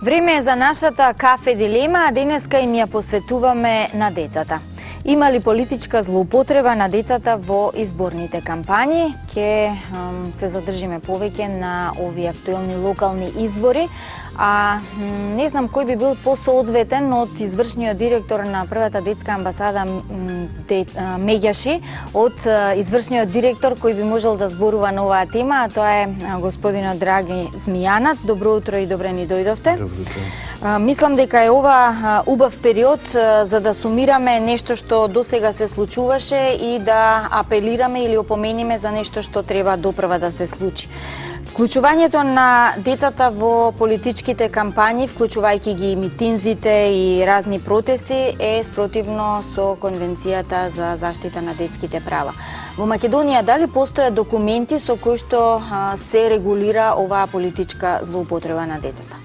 Време е за нашата кафе дилема, а денеска им ја посветуваме на децата. Има ли политичка злоупотреба на децата во изборните кампањи? Ке се задржиме повеќе на овие актуелни локални избори. А не знам кој би бил посоодветен од извршниот директор на првата детска амбасада Меѓаши, од извршниот директор кој би можел да зборува на оваа тема, а тоа е господинот Драги Змијанац. Добро утро и добре ни дојдовте. Мислам дека е ова убав период за да сумираме нешто што досега се случуваше и да апелираме или опомениме за нешто што треба допрва да се случи. Вклучувањето на децата во политичките кампањи, вклучувајќи ги митинзите и разни протести, е спротивно со Конвенцијата за заштита на детските права. Во Македонија дали постојат документи со кои што се регулира оваа политичка злоупотреба на децата?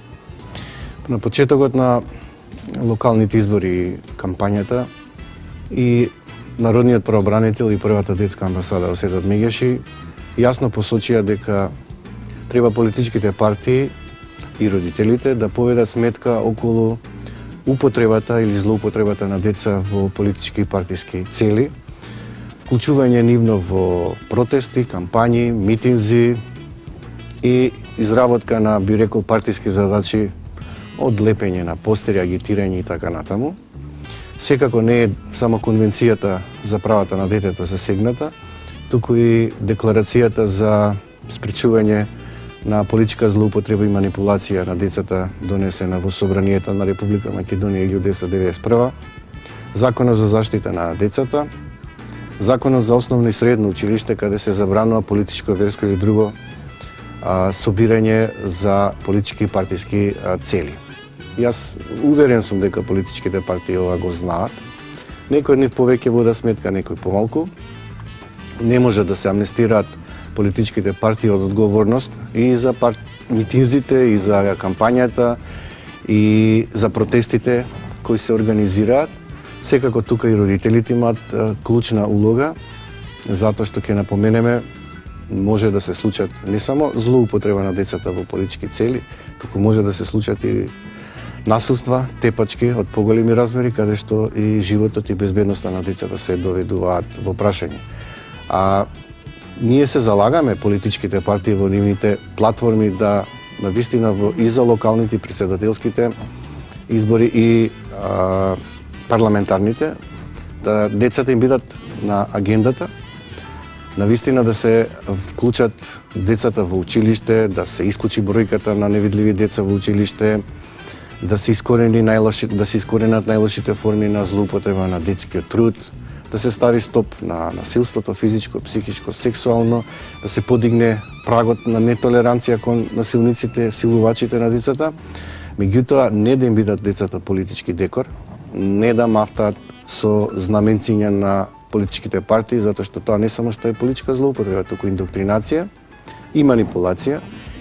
На почетокот на локалните избори кампањата и Народниот правобранител и првата детска амбасада Осетот Меѓаши јасно посочија дека треба политичките партии и родителите да поведат сметка околу употребата или злоупотребата на деца во политички и партиски цели, вклучување нивно во протести, кампањи, митинзи и изработка на, би рекол, партиски задачи од лепење на постери, агитирање и така натаму. Секако не е само Конвенцијата за правата на детето засегната, туку и Декларацијата за спречување на политичка злоупотреба и манипулација на децата, донесена во Собранието на Република Македонија 1991, Законот за заштита на децата, Законот за основно и средно училиште, каде се забранува политичко, верско или друго собирање за политички и партиски цели. Јас уверен сум дека политичките партии ова го знаат. Некои од нив повеќе водат сметка, некои помалку. Не може да се амнестираат политичките партии од одговорност и за митинзите, и за кампањата, и за протестите кои се организираат. Секако тука и родителите имаат клучна улога, затоа што ќе напоменеме, може да се случат не само злоупотреба на децата во политички цели, туку може да се случат и насилства, тепачки од поголеми размери, каде што и животот и безбедноста на децата се доведуваат во прашање. А ние се залагаме политичките партии во нивните платформи да навистина и за локалните и претседателските избори и парламентарните, да децата им бидат на агендата, навистина да се вклучат децата во училиште, да се исклучи бројката на невидливи деца во училиште, да се искоренат најлошите форми на злоупотреба на детскиот труд, да се стави стоп на насилството физичко, психичко, сексуално, да се подигне прагот на нетолеранција кон насилниците, силувачите на децата. Меѓутоа, не да им бидат децата политички декор, не да мафтаат со знаменциња на политичките партии, затоа што тоа не само што е политичка злоупотреба, туку индоктринација и манипулација.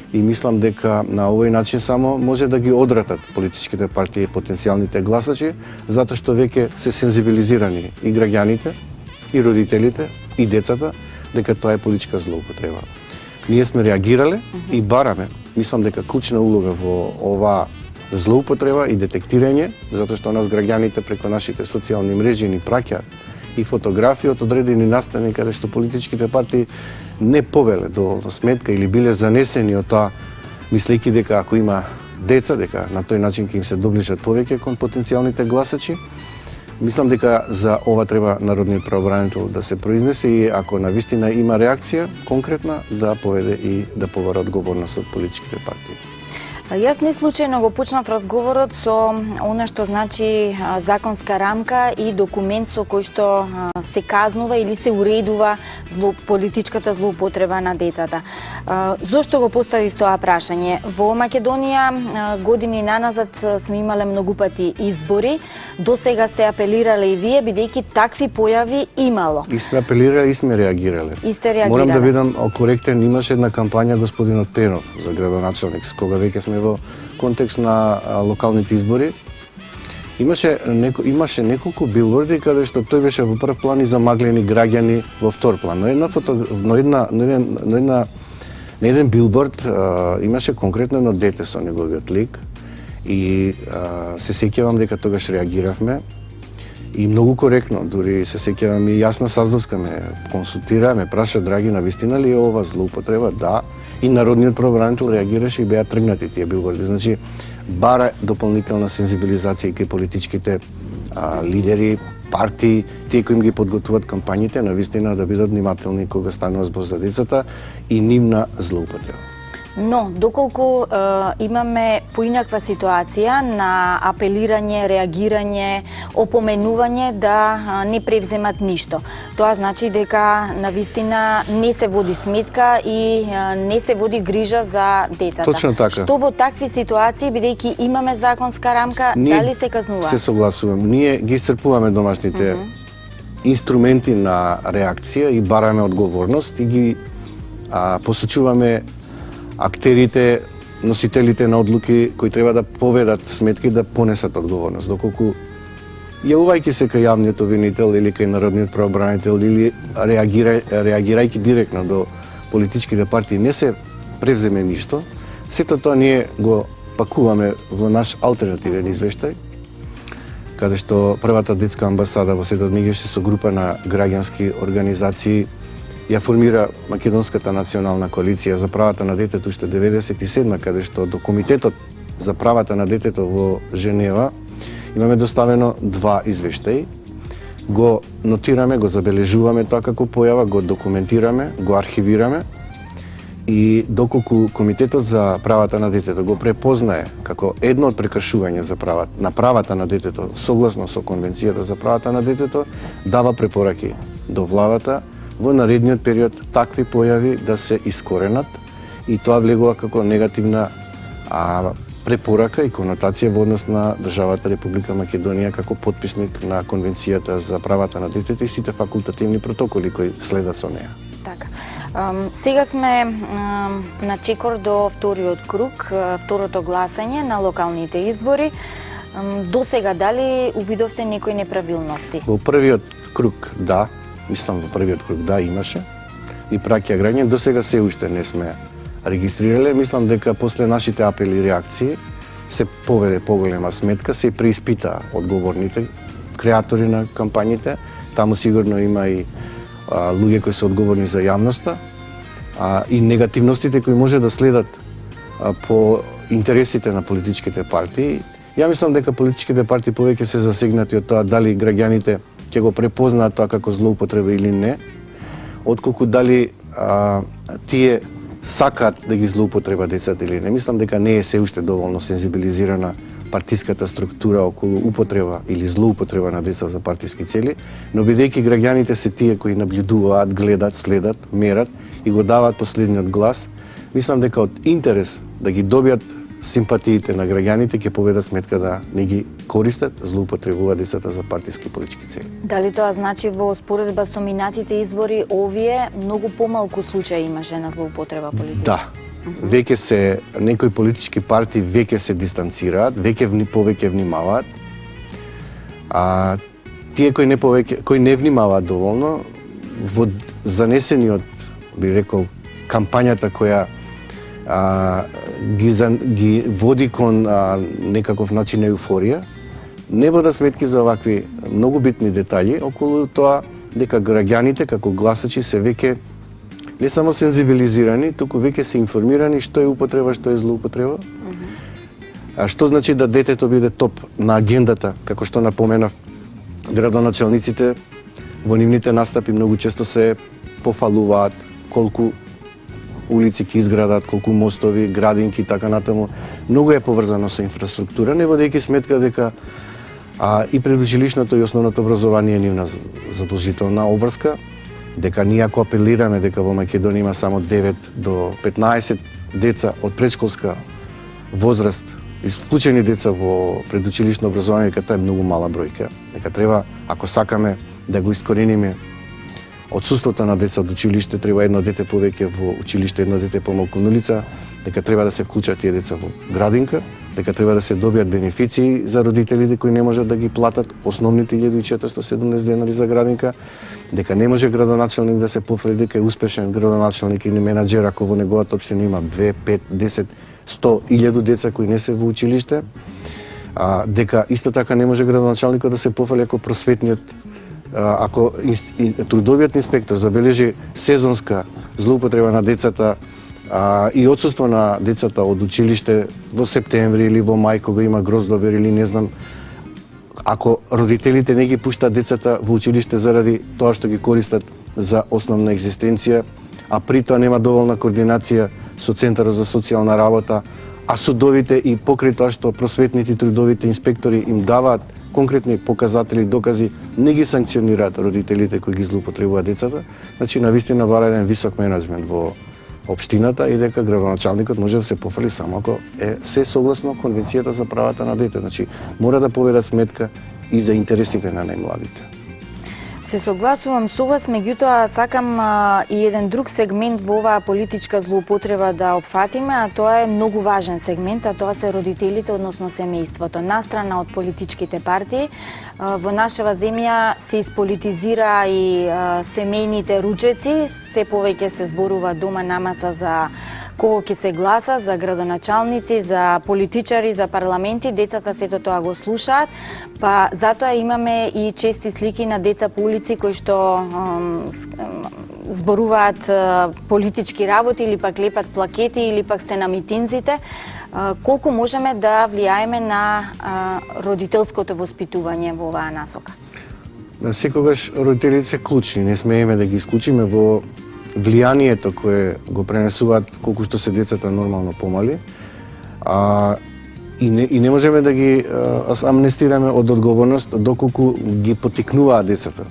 И мислам дека на овој начин само може да ги одратат политичките партии и потенцијалните гласачи, затоа што веќе се сензибилизирани и граѓаните, и родителите, и децата, дека тоа е политичка злоупотреба. Ние сме реагирале и бараме, мислам дека клучна улога во оваа злоупотреба и детектирање, затоа што нас граѓаните преку нашите социјални мрежи ни праќаат и фотографии од одредени настани каде што политичките партии не повеле доволно сметка или биле занесени од тоа, мислејќи дека ако има деца, дека на тој начин ќе им се доближат повеќе кон потенцијалните гласачи. Мислам дека за ова треба Народниот правобранител да се произнесе и ако навистина има реакција конкретна, да поведе и да побара одговорност од политичките партии. Јас не случајно го почнав разговорот со она што значи законска рамка и документ со кој што се казнува или се уредува политичката злоупотреба на децата. Зошто го поставив тоа прашање? Во Македонија години наназад сме имале многу пати избори. До сега сте апелирале и вие, бидејќи такви појави имало. И сме апелирале и сме реагирале. И сте реагирале. Морам да бидам коректен, имаше една кампања господинот Пенов за градоначелник, с кога веќе сме во контекст на локалните избори. Имаше неколку билборди каде што тој беше во прв план и замаглени граѓани во втор план. На еден билборд имаше конкретно едно дете со неговиот лик И се сеќавам дека тогаш реагиравме и многу коректно, дури се сеќавам и Јасна Саздовска ме консултира, ме праша, драги, навистина ли е ова злоупотреба? Да. И народниот правобранител реагираше и беа тргнати тие билборди. Значи, бара дополнителна сензибилизација кај политичките лидери, партии, тие кои им ги подготвуваат кампањите, навистина да бидат внимателни кога станува збор за децата и нивна злоупотреба. Но, доколку имаме поинаква ситуација на апелирање, реагирање, опоменување да не превземат ништо. Тоа значи дека навистина не се води сметка и не се води грижа за децата. Точно така. Што во такви ситуации, бидејќи имаме законска рамка, дали се казнува? Се согласувам. Ние ги исцрпуваме домашните инструменти на реакција и бараме одговорност и ги посочуваме актерите, носителите на одлуки кои треба да поведат сметки да понесат одговорност. Доколку јавувајќи се кај јавниот обвинител или кај народниот правобранител или реагирајќи директно до политичките партии не се превземе ништо, сето тоа ние го пакуваме во наш алтернативен извештај, каде што првата детска амбасада во Светот Мигеше со група на граѓански организации ја формира Македонската национална коалиција за правата на детето уште 97, каде што до Комитетот за правата на детето во Женева имаме доставено 2 извештаи. Го нотираме, го забележуваме тоа како појава, го документираме, го архивираме и доколку Комитетот за правата на детето го препознае како едно од прекршување на правата на детето согласно со Конвенцијата за правата на детето, дава препораки до владата во наредниот период такви појави да се искоренат и тоа влегува како негативна препорака и конотација во однос на државата Република Македонија како потписник на Конвенцијата за правата на детето и сите факултативни протоколи кои следат со неа. Така. Сега сме на чекор до вториот круг, второто гласање на локалните избори. До сега дали увидовте некои неправилности? Во првиот круг да, мислам во првиот круг да имаше и праќа граѓани, до сега се уште не сме регистрирале. Мислам дека после нашите апели и реакции се поведе поголема сметка, се преиспита одговорните креатори на кампањите. Таму сигурно има и луѓе кои се одговорни за јавноста и негативностите кои може да следат по интересите на политичките партии. Ја мислам дека политичките партии повеќе се засегнати од тоа дали граѓаните ќе го препознаат тоа како злоупотреба или не, отколку дали тие сакаат да ги злоупотреба децата или не. Мислам дека не е се уште доволно сензибилизирана партиската структура околу употреба или злоупотреба на деца за партиски цели, но бидејќи граѓаните се тие кои наблюдуваат, гледат, следат, мерат и го даваат последниот глас, мислам дека од интерес да ги добијат симпатиите на граѓаните ќе поведат сметка да не ги користат, злоупотребуваат децата за партиски политички цели. Дали тоа значи во споредба со минатите избори овие многу помалку случаи имаше на злоупотреба политичка? Да. Веќе се некои политички партии веќе се дистанцираат, повеќе внимаваат. Тие кои не внимаваат доволно во занесениот, би рекол, кампањата која ги води кон некаков начин еуфорија, не водат сметки за овакви многу битни детали околу тоа дека граѓаните како гласачи се веќе не само сензибилизирани, туку веќе се информирани што е употреба, што е злоупотреба. Што значи да детето биде топ на агендата, како што напоменав, градоначалниците во нивните настапи многу често се пофалуваат колку улици ќе изградат, колку мостови, градинки и така натаму. Многу е поврзано со инфраструктура, не водејќи сметка дека и предучилишното и основното образование е нивна задолжителна обврска, дека ние ако апелираме дека во Македонија има само 9 до 15 деца од предшколска возраст, исклучени деца во предучилишно образование, дека тоа е многу мала бројка. Дека треба, ако сакаме да го искорениме отсуството на деца од училиште, треба едно дете повеќе во училиште, едно дете помалку на улица, дека треба да се вклучат тие деца во градинка, дека треба да се добијат бенефиции за родителите кои не можат да ги платат основните 1470 денари за градинка, дека не може градоначалник да се пофали дека е успешен градоначалник или менаџер ако во неговата општина има 2, 5, 10 100.000 деца кои не се во училиште, дека исто така не може градоначалникот да се пофали ако просветниот, ако трудовиот инспектор забележи сезонска злоупотреба на децата и отсуство на децата од училиште во септември или во мај кога има гроздовер или не знам, ако родителите не ги пуштаат децата во училиште заради тоа што ги користат за основна екзистенција, а при тоа нема доволна координација со Центарот за социјална работа, а судовите и покрај тоа што просветните и трудовите инспектори им даваат конкретни показатели, докази, не ги санкционираат родителите кои ги злоупотребуваат децата, значи навистина вара еден висок менеджмент во општината и дека градоначалникот може да се пофали само ако е се согласно Конвенцијата за правата на дете. Значи мора да поведат сметка и за интересите на најмладите. Се согласувам со вас, меѓутоа сакам и еден друг сегмент во оваа политичка злоупотреба да опфатиме, а тоа е многу важен сегмент, а тоа се родителите, односно семејството. Настрана од политичките партии, во нашава земја се исполитизира и семејните ручеци, се повеќе се зборува дома на маса за кого ќе се гласа, за градоначалници, за политичари, за парламенти, децата сето тоа го слушаат, па затоа имаме и чести слики на деца по улици кои што зборуваат политички работи или пак лепат плакети или пак сте на митинзите. Колку можеме да влијаеме на родителското воспитување во оваа насока? Секогаш родителите се клучни, не смееме да ги исклучиме во влијанието кое го пренесуваат колку што се децата нормално помали, и не можеме да ги амнестираме од одговорност доколку ги потикнуваат децата.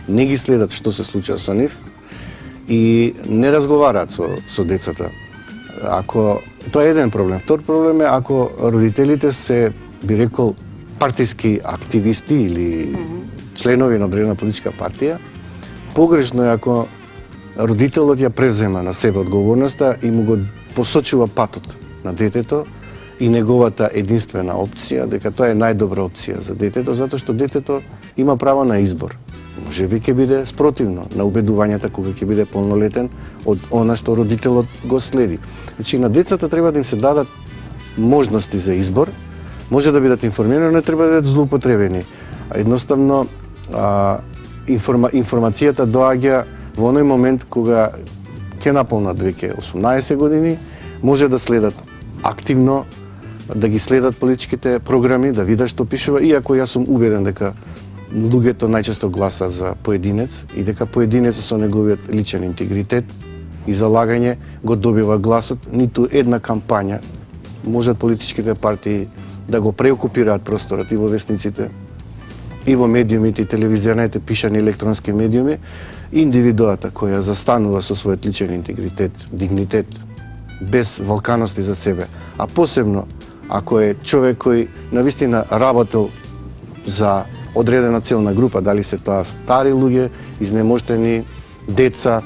Не ги следат што се случува со нив и не разговараат со децата. Ако тоа е еден проблем. Втор проблем е ако родителите се, би рекол, партиски активисти или членови на одредена политичка партија, погрешно е ако родителот ја превзема на себе одговорноста и му го посочува патот на детето и неговата единствена опција, дека тоа е најдобра опција за детето, затоа што детето има право на избор. Може би ќе биде спротивно на убедувањата кога ќе биде полнолетен од она што родителот го следи. Значи на децата треба да им се дадат можности за избор, може да бидат информирани, но не треба да бидат злоупотребени. Едноставно информацијата доаѓа во оној момент кога ќе наполнат веќе 18 години, може да следат активно, да ги следат политичките програми, да видат што пишува, иако јас сум убеден дека луѓето најчесто гласа за поединец и дека поединецот со неговиот личен интегритет и залагање го добива гласот. Ниту една кампања можат политичките партии да го преокупираат просторот и во весниците, и во медиумите, и телевизионите, пишани електронски медиуми, индивидуата која застанува со својот личен интегритет, дигнитет, без валканости за себе, а посебно ако е човек кој навистина работел за одредена целна група, дали се тоа стари луѓе, изнемоштени, деца,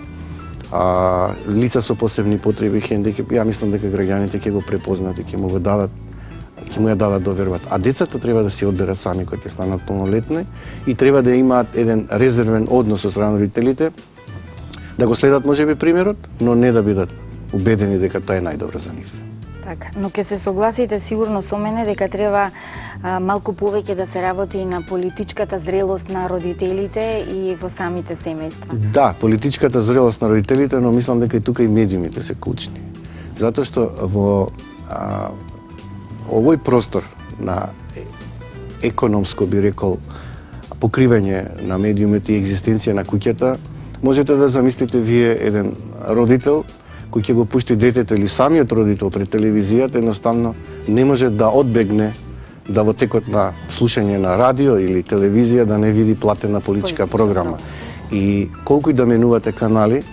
лица со посебни потреби, хендикеп, ја мислам дека граѓаните ќе го препознаат и ќе му ја дадат довербата. А децата треба да се одберат сами кога ќе станат полнолетни и треба да имаат еден резервен однос со страна на родителите, да го следат можеби примерот, но не да бидат убедени дека тоа е најдобро за нив. Така, но ќе се согласите сигурно со мене дека треба малку повеќе да се работи на политичката зрелост на родителите и во самите семејства. Да, политичката зрелост на родителите, но мислам дека и тука и медиумите се клучни. Затоа што во овој простор на економско, би рекол, покривање на медиумите и екзистенција на куќата, можете да замислите вие еден родител кој ќе го пушти детето или самиот родител пред телевизијата, едноставно не може да одбегне да во текот на слушање на радио или телевизија да не види платена политичка програма. И колку и да менувате канали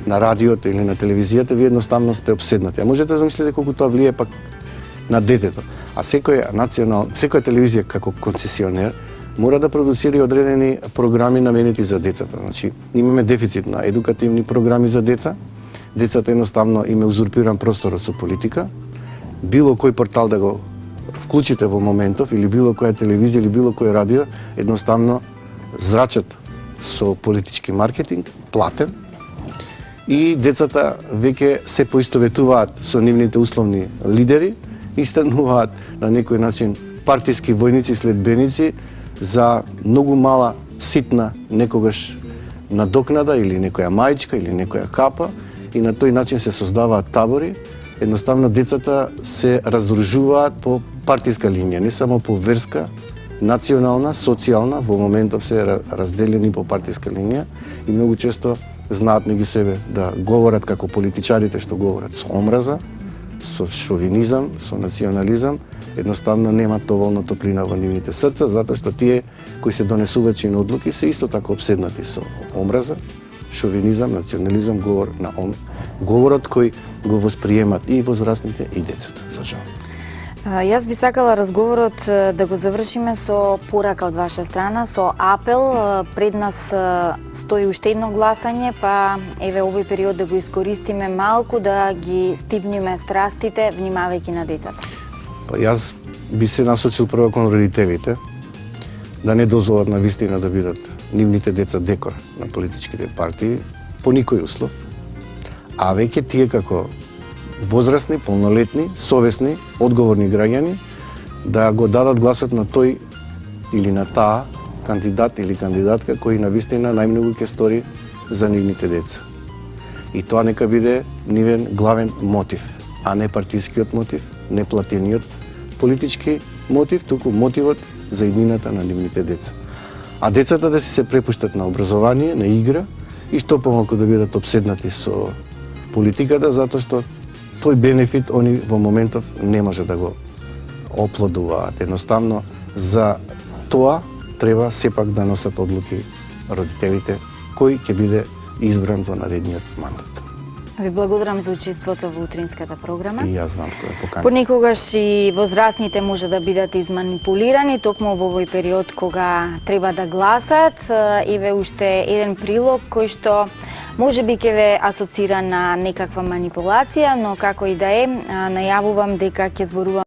на радиото или на телевизијата, вие едноставно сте обседнати. А можете да замислите колку тоа влие пак на детето. А секоја телевизија како концесионер мора да продуцира и одредени програми наменети за децата. Значи, имаме дефицит на едукативни програми за деца. Децата едноставно им е узурпиран просторот со политика. Било кој портал да го вклучите во моментов, или било која телевизија, или било кој радио, едноставно зрачат со политички маркетинг, платен, и децата веќе се поистоветуваат со нивните условни лидери и стануваат на некој начин партиски војници, следбеници за многу мала, ситна, некогаш надокнада или некоја мајчка или некоја капа, и на тој начин се создаваат табори. Едноставно децата се раздружуваат по партиска линија, не само по верска, национална, социјална, во моментов се разделени по партиска линија и многу често знаат меѓу себе да говорат како политичарите што говорат со омраза, со шовинизам, со национализам, едноставно немаат доволно топлина во нивните срца, затоа што тие кои се донесувачи на одлуки се исто така обседнати со омраза, шовинизам, национализам, говорот кој го восприемат и возрастните и децата, за жал. Јас би сакала разговорот да го завршиме со порака од ваша страна, со апел. Пред нас стои уште едно гласање, па еве овој период да го искористиме малку да ги стипниме страстите, внимавајќи на децата. Па јас би се насочил прво кон родителите, да не дозволат на вистина да бидат нивните деца декор на политичките партии по никој услов, а веќе тие како возрастни, полнолетни, совесни, одговорни граѓани да го дадат гласот на тој или на таа кандидат или кандидатка кој навистина најмногу ќе стори за нивните деца. И тоа нека биде нивен главен мотив, а не партискиот мотив, не платениот политички мотив, туку мотивот за иднината на нивните деца. А децата да се препуштат на образование, на игра и што помалку да бидат обседнати со политиката, затоа што тој бенефит они во моментов не може да го оплодуваат. Едноставно за тоа треба сепак да носат одлуки родителите кој ќе биде избран во наредниот мандат. Ви благодарам за учеството во утринската програма. И јас вам која поканам. Понекогаш и возрастните може да бидат изманипулирани токму во овој период кога треба да гласат. Еве уште еден прилог кој што може би ќе ве асоцира на некаква манипулација, но како и да е, најавувам дека ќе зборувам